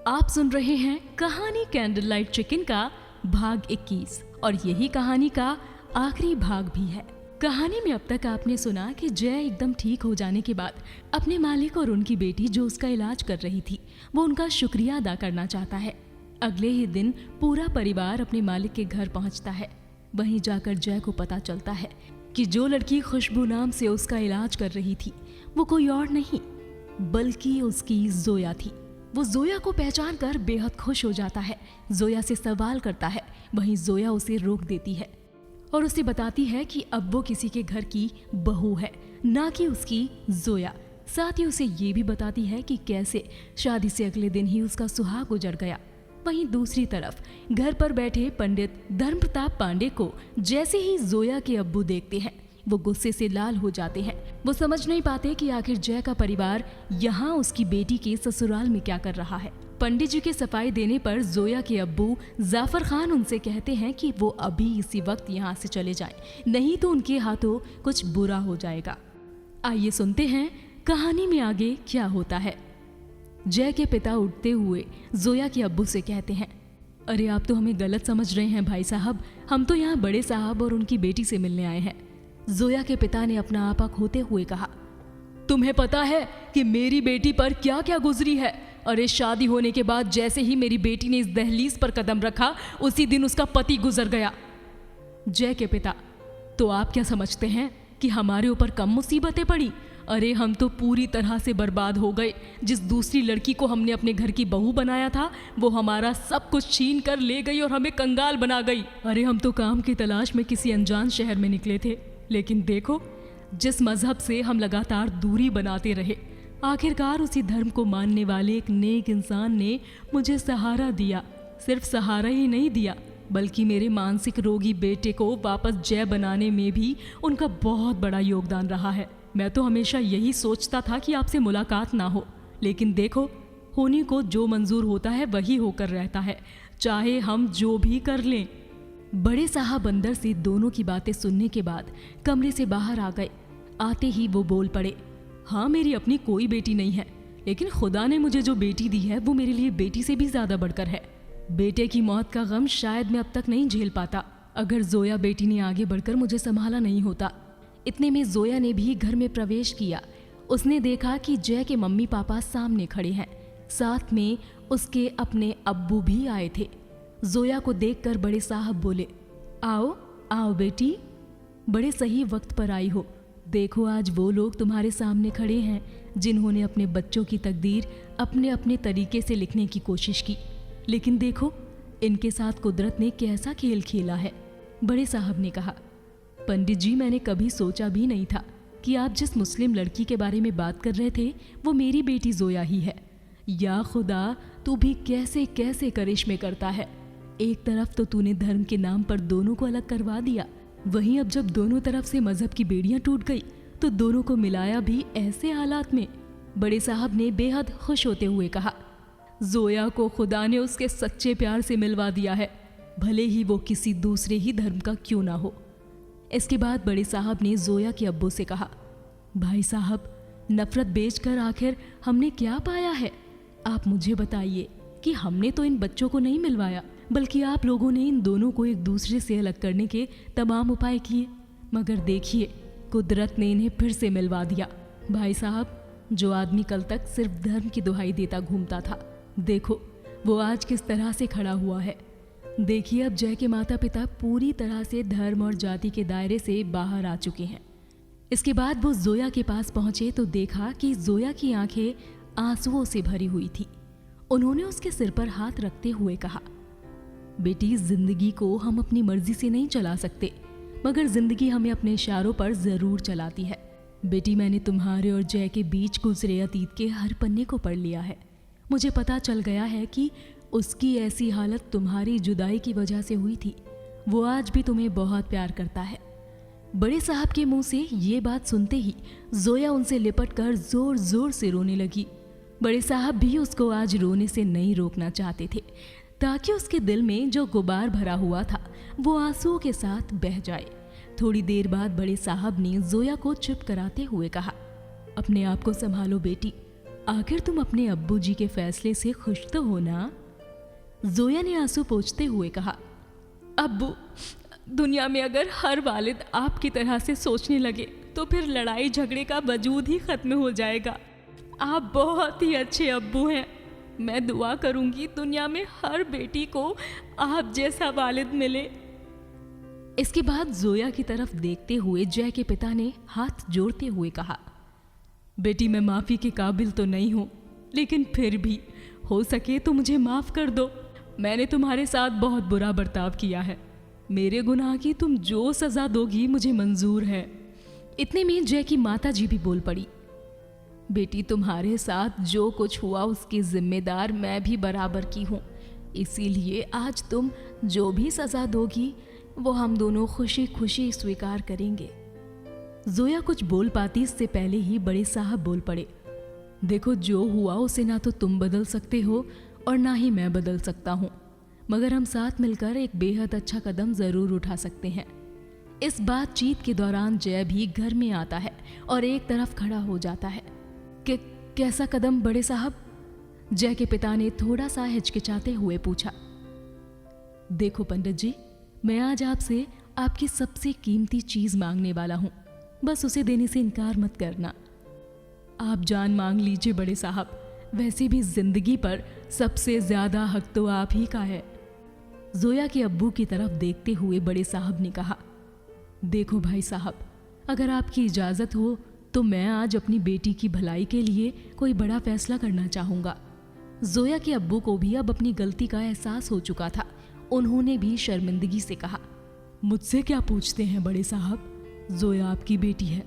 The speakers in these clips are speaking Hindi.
आप सुन रहे हैं कहानी कैंडल लाइट चिकन का भाग 21 और यही कहानी का आखिरी भाग भी है। कहानी में अब तक आपने सुना कि जय एकदम ठीक हो जाने के बाद अपने मालिक और उनकी बेटी जो उसका इलाज कर रही थी वो उनका शुक्रिया अदा करना चाहता है। अगले ही दिन पूरा परिवार अपने मालिक के घर पहुंचता है। वहीं जाकर जय को पता चलता है कि जो लड़की खुशबू नाम से उसका इलाज कर रही थी वो कोई और नहीं बल्कि उसकी जोया थी। वो जोया को पहचान कर बेहद खुश हो जाता है, जोया से सवाल करता है। वहीं जोया उसे रोक देती है और उसे बताती है कि अब वो किसी के घर की बहू है, ना कि उसकी जोया। साथ ही उसे ये भी बताती है कि कैसे शादी से अगले दिन ही उसका सुहाग गुजर गया। वहीं दूसरी तरफ घर पर बैठे पंडित धर्मप्रताप पांडे को जैसे ही जोया के अब्बू देखते हैं वो गुस्से से लाल हो जाते हैं। वो समझ नहीं पाते कि आखिर जय का परिवार यहाँ उसकी बेटी के ससुराल में क्या कर रहा है। पंडित जी के सफाई देने पर जोया के अब्बू जाफर खान उनसे कहते हैं कि वो अभी इसी वक्त यहाँ से चले जाएं, नहीं तो उनके हाथों कुछ बुरा हो जाएगा। आइए सुनते हैं कहानी में आगे क्या होता है। जय के पिता उठते हुए जोया के अब्बू से कहते हैं, अरे आप तो हमें गलत समझ रहे हैं भाई साहब, हम तो यहाँ बड़े साहब और उनकी बेटी से मिलने आए हैं। जोया के पिता ने अपना आपा खोते हुए कहा, तुम्हें पता है कि मेरी बेटी पर क्या क्या गुजरी है? अरे शादी होने के बाद जैसे ही मेरी बेटी ने इस दहलीज पर कदम रखा उसी दिन उसका पति गुजर गया। जय के पिता, तो आप क्या समझते हैं कि हमारे ऊपर कम मुसीबतें पड़ी? अरे हम तो पूरी तरह से बर्बाद हो गए। जिस दूसरी लड़की को हमने अपने घर की बहू बनाया था वो हमारा सब कुछ छीन कर ले गई और हमें कंगाल बना गई। अरे हम तो काम की तलाश में किसी अनजान शहर में निकले थे, लेकिन देखो जिस मजहब से हम लगातार दूरी बनाते रहे, आखिरकार उसी धर्म को मानने वाले एक नेक इंसान ने मुझे सहारा दिया। सिर्फ सहारा ही नहीं दिया बल्कि मेरे मानसिक रोगी बेटे को वापस जय बनाने में भी उनका बहुत बड़ा योगदान रहा है। मैं तो हमेशा यही सोचता था कि आपसे मुलाकात ना हो, लेकिन देखो होने को जो मंजूर होता है वही होकर रहता है, चाहे हम जो भी कर लें। बड़े साहब अंदर से दोनों की बातें सुनने के बाद कमरे से बाहर आ गए। आते ही वो बोल पड़े, हाँ मेरी अपनी कोई बेटी नहीं है, लेकिन खुदा ने मुझे जो बेटी दी है वो मेरे लिए बेटी से भी ज्यादा बढ़कर है। बेटे की मौत का गम शायद मैं अब तक नहीं झेल पाता अगर जोया बेटी ने आगे बढ़कर मुझे संभाला नहीं होता। इतने में जोया ने भी घर में प्रवेश किया। उसने देखा कि जय के मम्मी पापा सामने खड़े हैं, साथ में उसके अपने अब्बू भी आए थे। जोया को देखकर बड़े साहब बोले, आओ आओ बेटी, बड़े सही वक्त पर आई हो। देखो आज वो लोग तुम्हारे सामने खड़े हैं जिन्होंने अपने बच्चों की तकदीर अपने अपने तरीके से लिखने की कोशिश की, लेकिन देखो इनके साथ कुदरत ने कैसा खेल खेला है। बड़े साहब ने कहा, पंडित जी मैंने कभी सोचा भी नहीं था कि आप जिस मुस्लिम लड़की के बारे में बात कर रहे थे वो मेरी बेटी जोया ही है। या खुदा, तू भी कैसे कैसे करिश्मे करता है। एक तरफ तो तूने धर्म के नाम पर दोनों को अलग करवा दिया, वहीं अब जब दोनों तरफ से मजहब की बेड़ियां टूट गई तो दोनों को मिलाया भी ऐसे हालात में। बड़े साहब ने बेहद खुश होते हुए कहा, जोया को खुदा ने उसके सच्चे प्यार से मिलवा दिया है, भले ही वो किसी दूसरे ही धर्म का क्यों ना हो। इसके बाद बड़े साहब ने जोया के अब्बू से कहा, भाई साहब नफरत बेचकर आखिर हमने क्या पाया है? आप मुझे बताइए कि हमने तो इन बच्चों को नहीं मिलवाया बल्कि आप लोगों ने इन दोनों को एक दूसरे से अलग करने के तमाम उपाय किए, मगर देखिए कुदरत ने इन्हें फिर से मिलवा दिया। भाई साहब जो आदमी कल तक सिर्फ धर्म की दुहाई देता घूमता था, देखो वो आज किस तरह से खड़ा हुआ है। देखिए अब जय के माता पिता पूरी तरह से धर्म और जाति के दायरे से बाहर आ चुके हैं। इसके बाद वो जोया के पास पहुंचे तो देखा कि जोया की आंखें आंसुओं से भरी हुई थी। उन्होंने उसके सिर पर हाथ रखते हुए कहा, बेटी जिंदगी को हम अपनी मर्जी से नहीं चला सकते, मगर जिंदगी हमें अपने इशारों पर जरूर चलाती है। बेटी मैंने तुम्हारे और जय के बीच गुजरे अतीत के हर पन्ने को पढ़ लिया है। मुझे पता चल गया है कि उसकी ऐसी हालत तुम्हारी जुदाई की वजह से हुई थी। वो आज भी तुम्हें बहुत प्यार करता है। बड़े साहब के मुंह से ये बात सुनते ही जोया उनसे लिपट कर जोर जोर से रोने लगी। बड़े साहब भी उसको आज रोने से नहीं रोकना चाहते थे ताकि उसके दिल में जो गुबार भरा हुआ था वो आंसुओं के साथ बह जाए। थोड़ी देर बाद बड़े साहब ने जोया को चुप कराते हुए कहा, अपने आप को संभालो बेटी, आखिर तुम अपने अब्बू जी के फैसले से खुश तो हो ना? जोया ने आंसू पोंछते हुए कहा, अब्बू, दुनिया में अगर हर वालिद आपकी तरह से सोचने लगे तो फिर लड़ाई झगड़े का वजूद ही खत्म हो जाएगा। आप बहुत ही अच्छे अब्बू हैं। मैं दुआ करूंगी दुनिया में हर बेटी को आप जैसा वालिद मिले। इसके बाद जोया की तरफ देखते हुए जय के पिता ने हाथ जोड़ते हुए कहा, बेटी मैं माफ़ी के काबिल तो नहीं हूँ, लेकिन फिर भी हो सके तो मुझे माफ़ कर दो। मैंने तुम्हारे साथ बहुत बुरा बर्ताव किया है। मेरे गुनाह की तुम जो सज़ा दोगी मुझे मंजूर है। इतने में जय की माता जी भी बोल पड़ी, बेटी तुम्हारे साथ जो कुछ हुआ उसकी जिम्मेदार मैं भी बराबर की हूँ, इसीलिए आज तुम जो भी सज़ा दोगी वो हम दोनों खुशी खुशी स्वीकार करेंगे। जोया कुछ बोल पाती इससे पहले ही बड़े साहब बोल पड़े, देखो जो हुआ उसे ना तो तुम बदल सकते हो और ना ही मैं बदल सकता हूँ, मगर हम साथ मिलकर एक बेहद अच्छा कदम ज़रूर उठा सकते हैं। इस बातचीत के दौरान जय भी घर में आता है और एक तरफ खड़ा हो जाता है। कैसा कदम बड़े साहब? जय के पिता ने थोड़ा सा हिचकिचाते हुए पूछा। देखो पंडित जी, मैं आज आपसे आपकी सबसे कीमती चीज मांगने वाला हूं, बस उसे देने से इनकार मत करना। आप जान मांग लीजिए बड़े साहब, वैसे भी जिंदगी पर सबसे ज्यादा हक तो आप ही का है। जोया के अब्बू की तरफ देखते हुए बड़े साहब ने कहा, देखो भाई साहब, अगर आपकी इजाजत हो तो मैं आज अपनी बेटी की भलाई के लिए कोई बड़ा फैसला करना चाहूंगा। जोया के अब्बू को भी अब अपनी गलती का एहसास हो चुका था। उन्होंने भी शर्मिंदगी से कहा, मुझसे क्या पूछते हैं बड़े साहब, जोया आपकी बेटी है,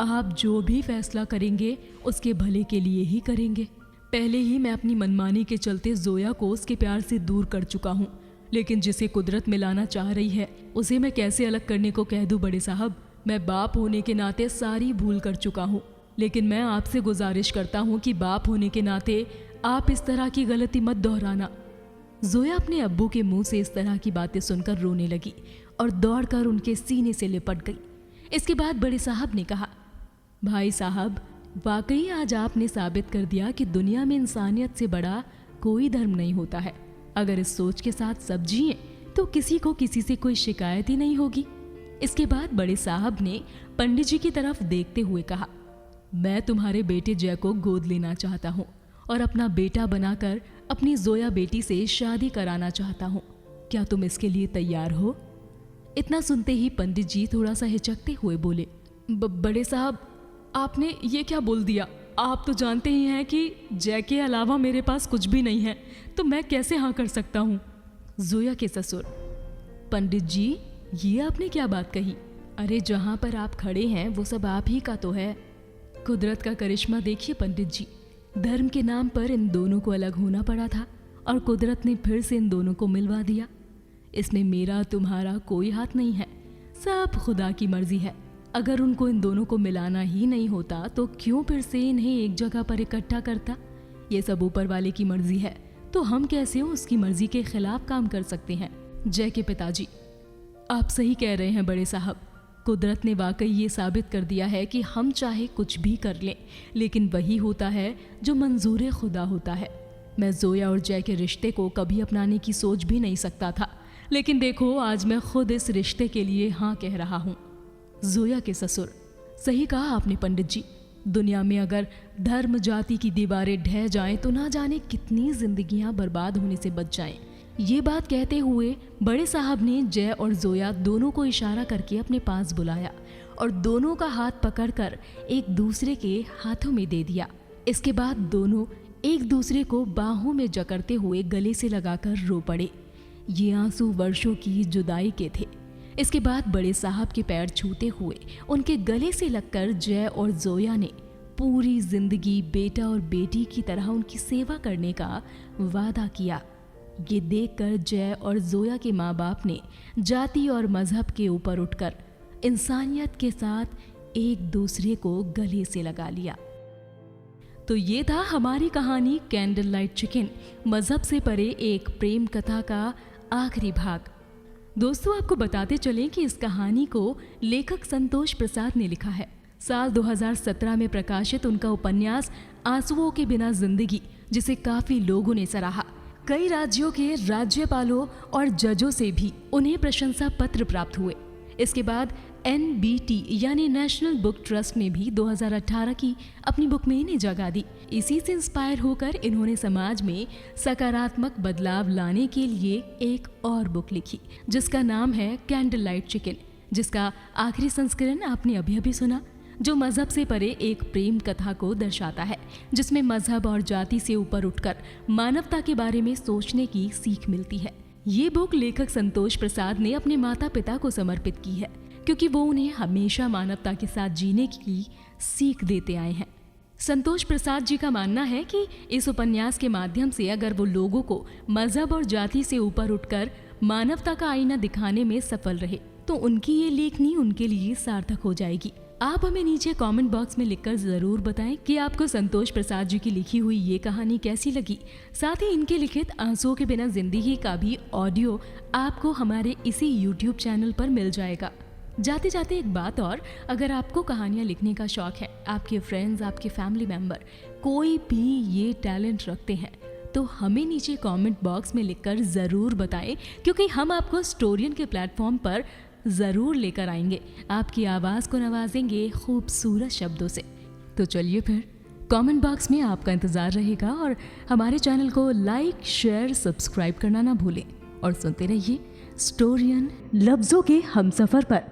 आप जो भी फैसला करेंगे उसके भले के लिए ही करेंगे। पहले ही मैं अपनी मनमानी के चलते जोया को उसके प्यार से दूर कर चुका हूँ, लेकिन जिसे कुदरत मिलाना चाह रही है उसे मैं कैसे अलग करने को कह दूं बड़े साहब। मैं बाप होने के नाते सारी भूल कर चुका हूँ, लेकिन मैं आपसे गुजारिश करता हूँ कि बाप होने के नाते आप इस तरह की गलती मत दोहराना। जोया अपने अब्बू के मुंह से इस तरह की बातें सुनकर रोने लगी और दौड़कर उनके सीने से लिपट गई। इसके बाद बड़े साहब ने कहा, भाई साहब, वाकई आज आपने साबित कर दिया कि दुनिया में इंसानियत से बड़ा कोई धर्म नहीं होता है। अगर इस सोच के साथ सब जिए तो किसी को किसी से कोई शिकायत ही नहीं होगी। इसके बाद बड़े साहब ने पंडित जी की तरफ देखते हुए कहा, मैं तुम्हारे बेटे जय को गोद लेना चाहता हूँ और अपना बेटा बनाकर अपनी जोया बेटी से शादी कराना चाहता हूँ। क्या तुम इसके लिए तैयार हो? इतना सुनते ही पंडित जी थोड़ा सा हिचकते हुए बोले, बड़े साहब, आपने ये क्या बोल दिया? आप तो जानते ही हैं कि जय के अलावा मेरे पास कुछ भी नहीं है, तो मैं कैसे हाँ कर सकता हूँ? जोया के ससुर, पंडित जी, ये आपने क्या बात कही? अरे जहाँ पर आप खड़े हैं वो सब आप ही का तो है। कुदरत का करिश्मा देखिए पंडित जी, धर्म के नाम पर इन दोनों को अलग होना पड़ा था और कुदरत ने फिर से इन दोनों को मिलवा दिया। इसमें मेरा तुम्हारा कोई हाथ नहीं है, सब खुदा की मर्जी है। अगर उनको इन दोनों को मिलाना ही नहीं होता तो क्यों फिर से इन्हें एक जगह पर इकट्ठा करता? ये सब ऊपर वाले की मर्जी है, तो हम कैसे उसकी मर्जी के खिलाफ काम कर सकते हैं? जय के पिताजी, आप सही कह रहे हैं बड़े साहब, कुदरत ने वाकई ये साबित कर दिया है कि हम चाहे कुछ भी कर लें, लेकिन वही होता है जो मंजूर खुदा होता है। मैं जोया और जय के रिश्ते को कभी अपनाने की सोच भी नहीं सकता था, लेकिन देखो आज मैं खुद इस रिश्ते के लिए हाँ कह रहा हूँ। जोया के ससुर, सही कहा आपने पंडित जी, दुनिया में अगर धर्म जाति की दीवारें ढह जाएं तो ना जाने कितनी जिंदगियां बर्बाद होने से बच जाएं। ये बात कहते हुए बड़े साहब ने जय और जोया दोनों को इशारा करके अपने पास बुलाया और दोनों का हाथ पकड़कर एक दूसरे के हाथों में दे दिया। इसके बाद दोनों एक दूसरे को बाहों में जकड़ते हुए गले से लगाकर रो पड़े। ये आंसू वर्षों की जुदाई के थे। इसके बाद बड़े साहब के पैर छूते हुए उनके गले से लगकर जय और जोया ने पूरी जिंदगी बेटा और बेटी की तरह उनकी सेवा करने का वादा किया। ये देखकर जय और जोया के माँ बाप ने जाति और मजहब के ऊपर उठकर इंसानियत के साथ एक दूसरे को गले से लगा लिया। तो ये था हमारी कहानी कैंडल लाइट चिकन, मजहब से परे एक प्रेम कथा का आखिरी भाग। दोस्तों, आपको बताते चलें कि इस कहानी को लेखक संतोष प्रसाद ने लिखा है। साल 2017 में प्रकाशित उनका उपन्यास आंसुओं के बिना जिंदगी, जिसे काफी लोगों ने सराहा। कई राज्यों के राज्यपालों और जजों से भी उन्हें प्रशंसा पत्र प्राप्त हुए। इसके बाद NBT यानी नेशनल बुक ट्रस्ट ने भी 2018 की अपनी बुक में इन्हें जगह दी। इसी से इंस्पायर होकर इन्होंने समाज में सकारात्मक बदलाव लाने के लिए एक और बुक लिखी, जिसका नाम है कैंडल लाइट चिकन, जिसका आखिरी संस्करण आपने अभी अभी सुना, जो मजहब से परे एक प्रेम कथा को दर्शाता है, जिसमें मजहब और जाति से ऊपर उठकर मानवता के बारे में सोचने की सीख मिलती है। ये बुक लेखक संतोष प्रसाद ने अपने माता पिता को समर्पित की है, क्योंकि वो उन्हें हमेशा मानवता के साथ जीने की सीख देते आए हैं। संतोष प्रसाद जी का मानना है कि इस उपन्यास के माध्यम से अगर वो लोगों को मजहब और जाति से ऊपर उठकर मानवता का आईना दिखाने में सफल रहे, तो उनकी ये लेखनी उनके लिए सार्थक हो जाएगी। आप हमें नीचे कमेंट बॉक्स में लिखकर जरूर बताएं कि आपको संतोष प्रसाद जी की लिखी हुई ये कहानी कैसी लगी। साथ ही इनके लिखित आंसुओं के बिना जिंदगी का भी ऑडियो आपको हमारे इसी YouTube चैनल पर मिल जाएगा। जाते जाते एक बात और, अगर आपको कहानियाँ लिखने का शौक है, आपके फ्रेंड्स, आपके फैमिली मेंबर कोई भी ये टैलेंट रखते हैं, तो हमें नीचे कमेंट बॉक्स में लिखकर ज़रूर बताएं, क्योंकि हम आपको स्टोरियन के प्लेटफॉर्म पर ज़रूर लेकर आएंगे, आपकी आवाज़ को नवाजेंगे खूबसूरत शब्दों से। तो चलिए फिर कमेंट बॉक्स में आपका इंतज़ार रहेगा, और हमारे चैनल को लाइक, शेयर, सब्सक्राइब करना ना भूलें, और सुनते रहिए स्टोरियन लफ्ज़ों के हमसफ़र पर।